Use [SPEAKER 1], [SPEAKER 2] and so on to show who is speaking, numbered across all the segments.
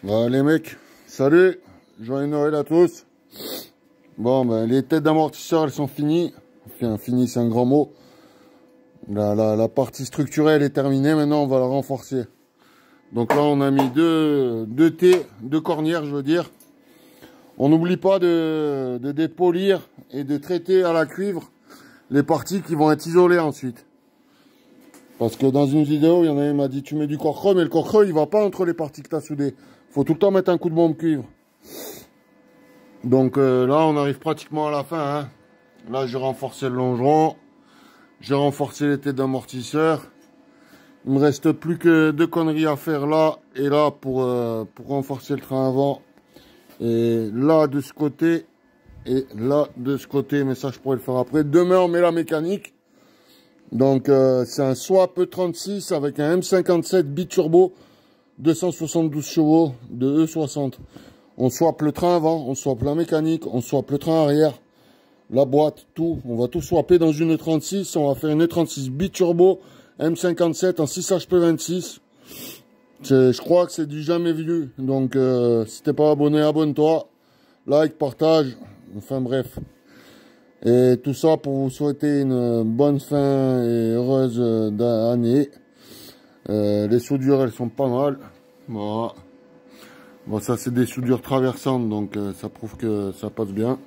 [SPEAKER 1] Bah, les mecs, salut, joyeux Noël à tous. Bon, ben, les têtes d'amortisseur, elles sont finies. Enfin, fini, c'est un grand mot. La partie structurelle est terminée, maintenant on va la renforcer. Donc là, on a mis deux cornières, je veux dire. On n'oublie pas de dépolir et de traiter à la cuivre les parties qui vont être isolées ensuite. Parce que dans une vidéo, il y en a un qui m'a dit tu mets du corps-creux, mais le corps-creux, il va pas entre les parties que tu as soudées. Faut tout le temps mettre un coup de bombe cuivre. Donc là, on arrive pratiquement à la fin. Hein. Là, j'ai renforcé le longeron. J'ai renforcé les têtes d'amortisseur. Il me reste plus que deux conneries à faire là et là pour renforcer le train avant. Et là de ce côté et là de ce côté, mais ça je pourrais le faire après. Demain on met la mécanique. Donc c'est un swap E36 avec un M57 biturbo 272 chevaux de E60. On swap le train avant, on swap la mécanique, on swap le train arrière, la boîte, tout. On va tout swapper dans une E36. On va faire une E36 biturbo M57 en 6HP26. Je crois que c'est du jamais vu. Donc, si t'es pas abonné, abonne-toi. Like, partage. Enfin, bref. Et tout ça pour vous souhaiter une bonne fin et heureuse d'année. Les soudures, elles sont pas mal. Voilà. Bon, ça, c'est des soudures traversantes. Donc, ça prouve que ça passe bien.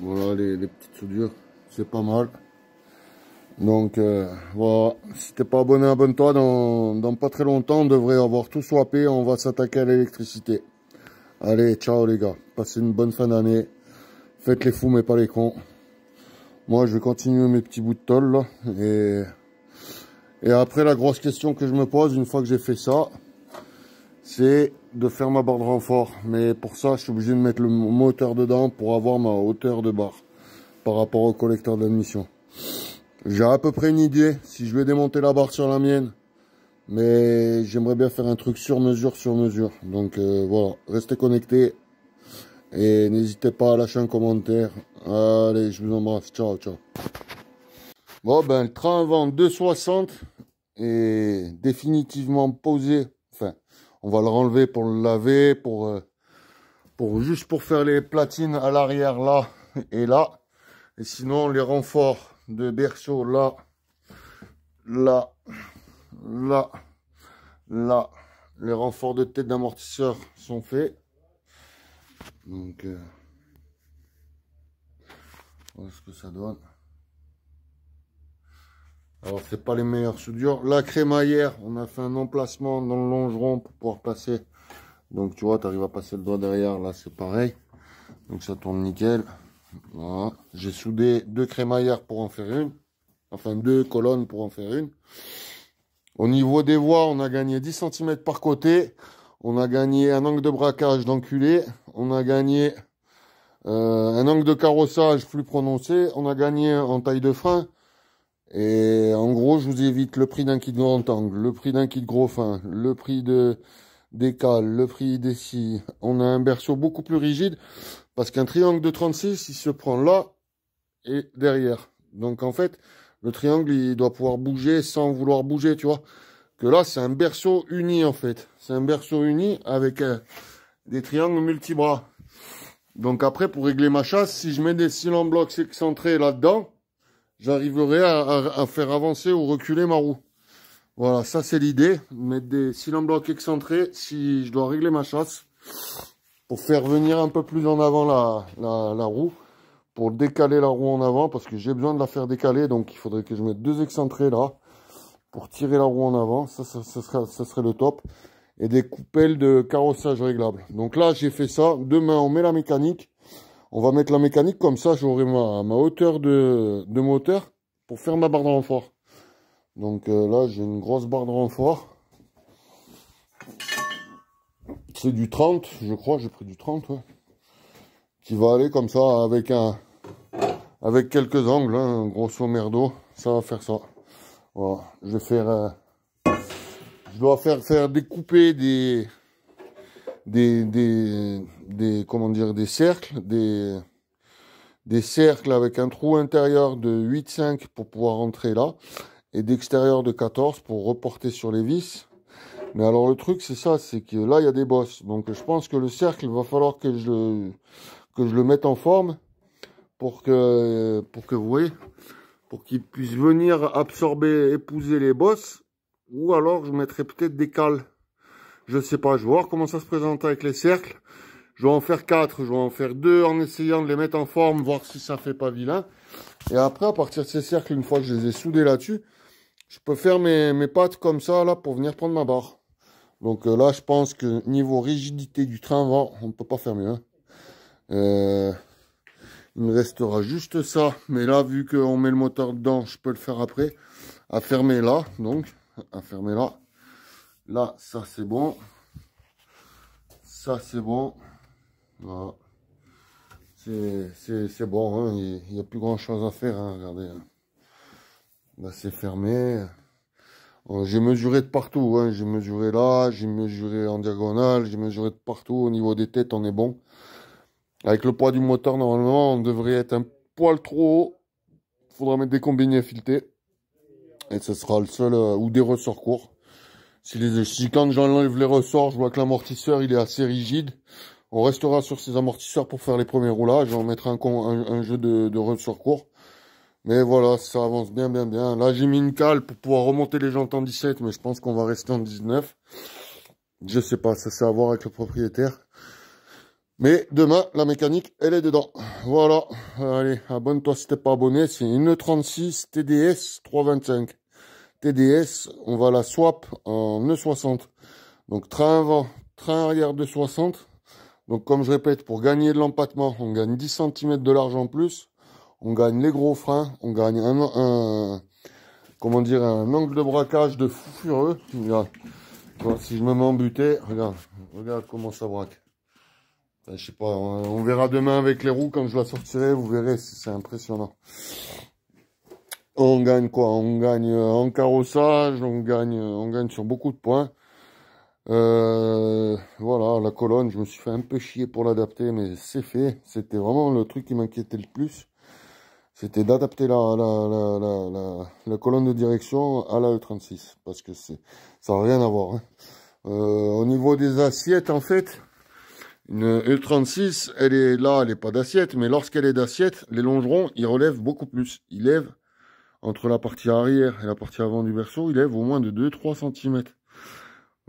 [SPEAKER 1] Voilà, les petites soudures. C'est pas mal. Donc voilà, si t'es pas abonné, abonne-toi. Dans pas très longtemps, on devrait avoir tout swappé. On va s'attaquer à l'électricité. Allez, ciao les gars. Passez une bonne fin d'année. Faites les fous, mais pas les cons. Moi, je vais continuer mes petits bouts de tôle là. Et après, la grosse question que je me pose, une fois que j'ai fait ça, c'est de faire ma barre de renfort. Mais pour ça, je suis obligé de mettre le moteur dedans pour avoir ma hauteur de barre par rapport au collecteur d'admission. J'ai à peu près une idée si je vais démonter la barre sur la mienne. Mais j'aimerais bien faire un truc sur mesure, sur mesure. Donc voilà, restez connectés. Et n'hésitez pas à lâcher un commentaire. Allez, je vous embrasse. Ciao, ciao. Bon, ben, le train avant 260 est définitivement posé. Enfin, on va le renlever pour le laver, juste pour faire les platines à l'arrière là et là. Et sinon, les renforts de berceau là, là, là, là. Les renforts de tête d'amortisseur sont faits. Donc, voilà ce que ça donne. Alors, c'est pas les meilleures soudures. La crémaillère, on a fait un emplacement dans le longeron pour pouvoir passer. Donc, tu vois, tu arrives à passer le doigt derrière. Là, c'est pareil. Donc, ça tourne nickel. Voilà. J'ai soudé deux crémaillères pour en faire une. Enfin, deux colonnes pour en faire une. Au niveau des voies, on a gagné 10 cm par côté. On a gagné un angle de braquage d'enculé. On a gagné un angle de carrossage plus prononcé. On a gagné en taille de frein. Et en gros, je vous évite le prix d'un kit de grand angle, le prix d'un kit gros fin, le prix des cales, le prix des scies. On a un berceau beaucoup plus rigide parce qu'un triangle de 36, il se prend là et derrière. Donc en fait, le triangle, il doit pouvoir bouger sans vouloir bouger, tu vois. Que là, c'est un berceau uni, en fait. C'est un berceau uni avec des triangles multibras. Donc après, pour régler ma chasse, si je mets des cylindres blocs excentrés là-dedans, j'arriverai à faire avancer ou reculer ma roue. Voilà, ça c'est l'idée. Mettre des cylindres blocs excentrés si je dois régler ma chasse. Pour faire venir un peu plus en avant la roue. Pour décaler la roue en avant, parce que j'ai besoin de la faire décaler, donc il faudrait que je mette deux excentrés là, pour tirer la roue en avant, ça serait le top, et des coupelles de carrossage réglables. Donc là, j'ai fait ça, demain on met la mécanique, on va mettre la mécanique, comme ça j'aurai ma hauteur de moteur, pour faire ma barre de renfort. Donc là, j'ai une grosse barre de renfort, c'est du 30, je crois, j'ai pris du 30, ouais. Qui va aller comme ça avec quelques angles, hein, grosso merdo, ça va faire ça. Voilà, je vais faire, je dois faire découper comment dire, des cercles, des cercles avec un trou intérieur de 8,5 pour pouvoir entrer là, et d'extérieur de 14 pour reporter sur les vis. Mais alors le truc c'est ça, c'est que là il y a des bosses. Donc je pense que le cercle, il va falloir que je le mette en forme pour que vous voyez, pour qu'il puisse venir absorber, épouser les bosses. Ou alors je mettrai peut-être des cales. Je sais pas, je vais voir comment ça se présente avec les cercles. Je vais en faire 4, je vais en faire 2 en essayant de les mettre en forme, voir si ça fait pas vilain. Et après, à partir de ces cercles, une fois que je les ai soudés là-dessus, je peux faire mes pattes comme ça, là, pour venir prendre ma barre. Donc là, je pense que niveau rigidité du train avant, on ne peut pas faire mieux. Hein. Il me restera juste ça. Mais là, vu qu'on met le moteur dedans, je peux le faire après. À fermer là, donc. À fermer là. Là, ça c'est bon. Ça c'est bon. Voilà. C'est bon, hein. Il n'y a plus grand chose à faire, hein. Regardez. Hein. Là c'est fermé. J'ai mesuré de partout, hein. J'ai mesuré là, j'ai mesuré en diagonale, j'ai mesuré de partout. Au niveau des têtes, on est bon. Avec le poids du moteur, normalement, on devrait être un poil trop haut. Il faudra mettre des combinés filetés. Et ce sera le seul, ou des ressorts courts. Si quand j'enlève les ressorts, je vois que l'amortisseur il est assez rigide, on restera sur ces amortisseurs pour faire les premiers roulages. On mettra un jeu de ressorts courts. Mais voilà, ça avance bien. Là, j'ai mis une cale pour pouvoir remonter les jantes en 17, mais je pense qu'on va rester en 19. Je sais pas, ça c'est à voir avec le propriétaire. Mais demain, la mécanique, elle est dedans. Voilà, allez, abonne-toi si t'es pas abonné. C'est une E36 TDS 325. TDS, on va la swap en E60. Donc train avant, train arrière de 60. Donc comme je répète, pour gagner de l'empattement, on gagne 10 cm de large en plus. On gagne les gros freins, on gagne comment dire, un angle de braquage de fou furieux. Regarde. Si je me mets en butée, regarde comment ça braque. Enfin, je sais pas, on verra demain avec les roues quand je la sortirai, vous verrez, c'est impressionnant. On gagne quoi? On gagne en carrossage, on gagne sur beaucoup de points. Voilà, la colonne, je me suis fait un peu chier pour l'adapter, mais c'est fait. C'était vraiment le truc qui m'inquiétait le plus. C'était d'adapter la colonne de direction à la E36. Parce que ça n'a rien à voir. Hein. Au niveau des assiettes, en fait, une E36, elle est là, elle n'est pas d'assiette. Mais lorsqu'elle est d'assiette, les longerons, ils relèvent beaucoup plus. Ils lèvent entre la partie arrière et la partie avant du berceau, ils lèvent au moins de 2-3 cm.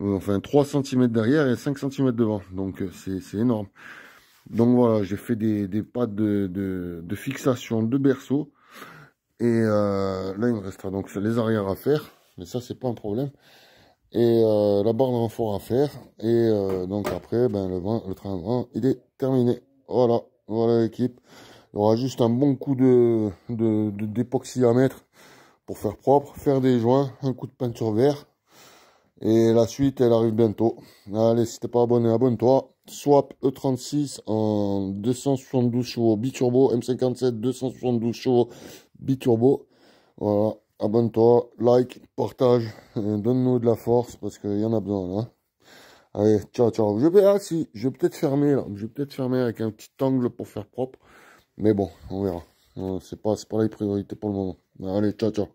[SPEAKER 1] Enfin, 3 cm derrière et 5 cm devant. Donc, c'est énorme. Donc, voilà, j'ai fait des pattes de fixation de berceau. Et là, il me restera donc les arrières à faire. Mais ça, c'est pas un problème. Et la barre de renfort à faire. Et donc, après, ben, le train avant, il est terminé. Voilà, voilà l'équipe. Il y aura juste un bon coup d'époxy à mettre pour faire propre, faire des joints, un coup de peinture vert. Et la suite, elle arrive bientôt. Allez, si t'es pas abonné, abonne-toi. Swap E36 en 272 chevaux biturbo, M57 272 chevaux biturbo. Voilà, abonne-toi, like, partage, donne-nous de la force parce qu'il y en a besoin là. Allez, ciao. Je vais peut-être fermer là. Je vais peut-être fermer avec un petit angle pour faire propre. Mais bon, on verra. C'est pas les priorités pour le moment. Allez, ciao.